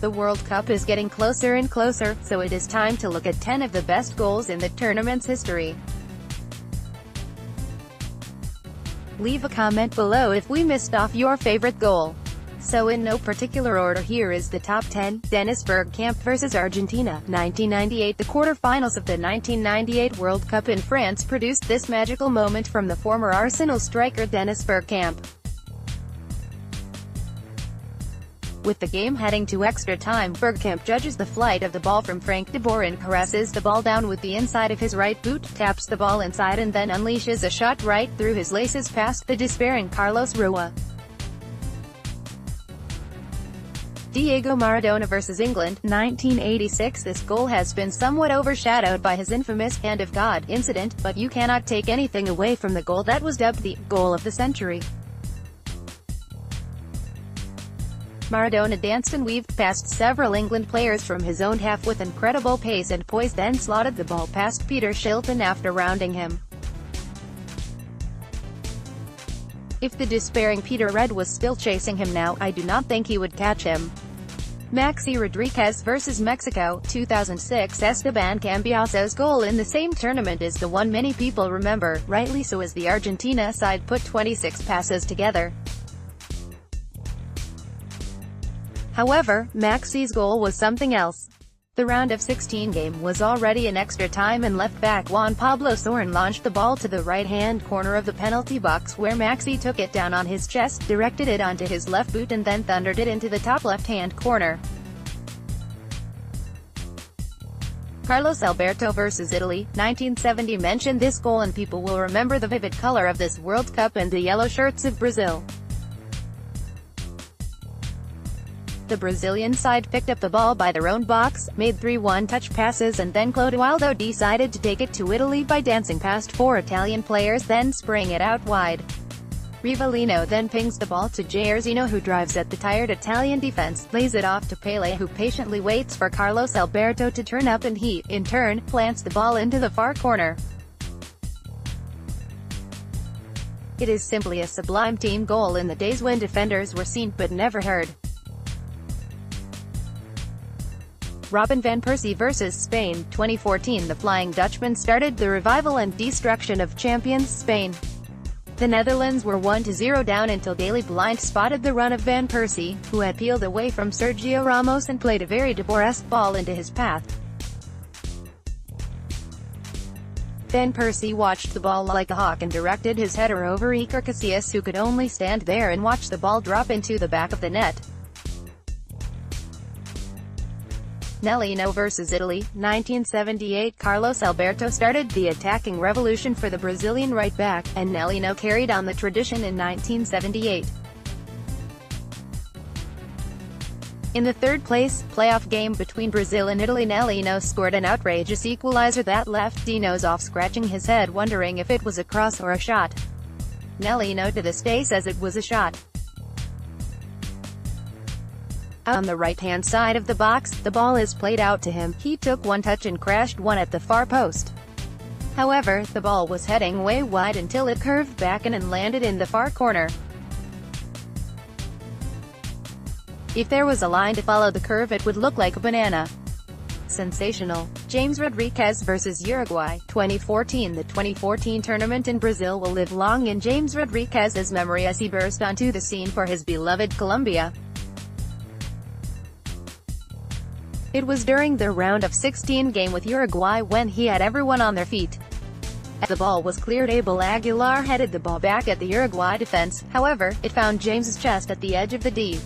The World Cup is getting closer and closer, so it is time to look at 10 of the best goals in the tournament's history. Leave a comment below if we missed off your favorite goal. So in no particular order, here is the top 10. Dennis Bergkamp vs Argentina, 1998. The quarter-finals of the 1998 World Cup in France produced this magical moment from the former Arsenal striker Dennis Bergkamp. With the game heading to extra time, Bergkamp judges the flight of the ball from Frank de Boer and caresses the ball down with the inside of his right boot, taps the ball inside and then unleashes a shot right through his laces past the despairing Carlos Rua. Diego Maradona vs England, 1986. This goal has been somewhat overshadowed by his infamous "Hand of God" incident, but you cannot take anything away from the goal that was dubbed the "goal of the century." Maradona danced and weaved past several England players from his own half with incredible pace and poise, then slotted the ball past Peter Shilton after rounding him. If the despairing Peter Red was still chasing him now, I do not think he would catch him. Maxi Rodriguez vs Mexico, 2006. Esteban Cambiaso's goal in the same tournament is the one many people remember, rightly so, as the Argentina side put 26 passes together. However, Maxi's goal was something else. The round of 16 game was already in extra time and left back Juan Pablo Sorin launched the ball to the right-hand corner of the penalty box, where Maxi took it down on his chest, directed it onto his left boot and then thundered it into the top left-hand corner. Carlos Alberto vs Italy, 1970. Mention this goal and people will remember the vivid color of this World Cup and the yellow shirts of Brazil. The Brazilian side picked up the ball by their own box, made 3 one-touch passes and then Clodoaldo decided to take it to Italy by dancing past 4 Italian players then spraying it out wide. Rivellino then pings the ball to Jairzinho, who drives at the tired Italian defense, lays it off to Pelé, who patiently waits for Carlos Alberto to turn up and he, in turn, plants the ball into the far corner. It is simply a sublime team goal in the days when defenders were seen but never heard. Robin van Persie vs Spain, 2014. The Flying Dutchman started the revival and destruction of champions Spain. The Netherlands were 1-0 down until Daley Blind spotted the run of Van Persie, who had peeled away from Sergio Ramos and played a very De Boer-esque ball into his path. Van Persie watched the ball like a hawk and directed his header over Iker Casillas, who could only stand there and watch the ball drop into the back of the net. Nelino vs Italy, 1978. Carlos Alberto started the attacking revolution for the Brazilian right-back, and Nelino carried on the tradition in 1978. In the third-place playoff game between Brazil and Italy, Nelino scored an outrageous equalizer that left Dino's off scratching his head wondering if it was a cross or a shot. Nelino to this day says it was a shot. On the right-hand side of the box, the ball is played out to him. He took one touch and crashed one at the far post. However, the ball was heading way wide until it curved back and landed in the far corner. If there was a line to follow the curve, it would look like a banana. Sensational. James Rodriguez vs Uruguay, 2014. The 2014 tournament in Brazil will live long in James Rodriguez's memory as he burst onto the scene for his beloved Colombia. It was during the round of 16 game with Uruguay when he had everyone on their feet. As the ball was cleared, Abel Aguilar headed the ball back at the Uruguay defense, however, it found James's chest at the edge of the D.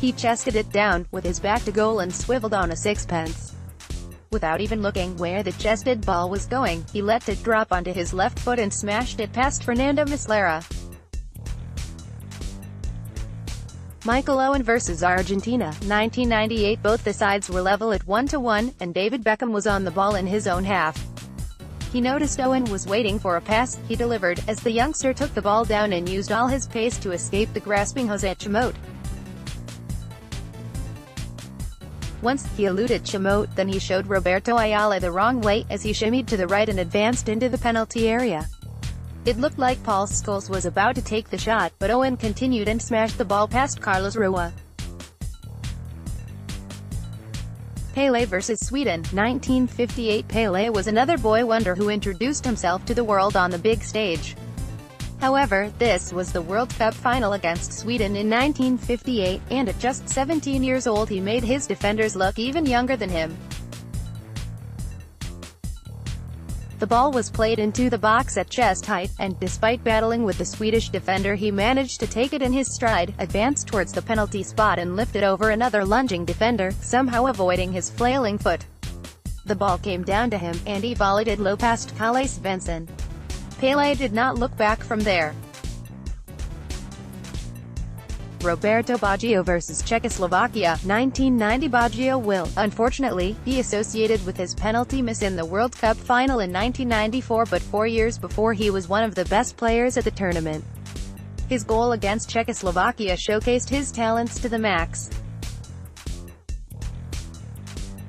He chested it down, with his back to goal and swiveled on a sixpence. Without even looking where the chested ball was going, he let it drop onto his left foot and smashed it past Fernando Muslera. Michael Owen vs Argentina, 1998. Both the sides were level at 1-1, and David Beckham was on the ball in his own half. He noticed Owen was waiting for a pass. He delivered, as the youngster took the ball down and used all his pace to escape the grasping José Chamote. Once, he eluded Chamote, then he showed Roberto Ayala the wrong way, as he shimmied to the right and advanced into the penalty area. It looked like Paul Scholes was about to take the shot, but Owen continued and smashed the ball past Carlos Rua. Pelé vs Sweden, 1958. Pelé was another boy wonder who introduced himself to the world on the big stage. However, this was the World Cup final against Sweden in 1958, and at just 17 years old he made his defenders look even younger than him. The ball was played into the box at chest height, and despite battling with the Swedish defender he managed to take it in his stride, advance towards the penalty spot and lift it over another lunging defender, somehow avoiding his flailing foot. The ball came down to him, and he volleyed it low past Kalle Svensson. Pelé did not look back from there. Roberto Baggio vs Czechoslovakia, 1990. Baggio will, unfortunately, be associated with his penalty miss in the World Cup final in 1994, but 4 years before he was one of the best players at the tournament. His goal against Czechoslovakia showcased his talents to the max.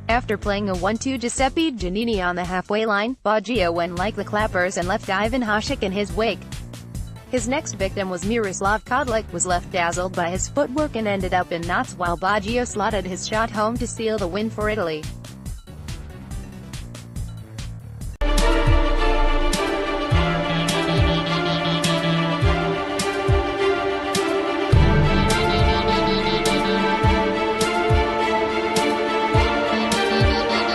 After playing a 1-2 Giuseppe Giannini on the halfway line, Baggio went like the clappers and left Ivan Hasek in his wake. His next victim was Miroslav Kodlik, was left dazzled by his footwork and ended up in knots while Baggio slotted his shot home to seal the win for Italy.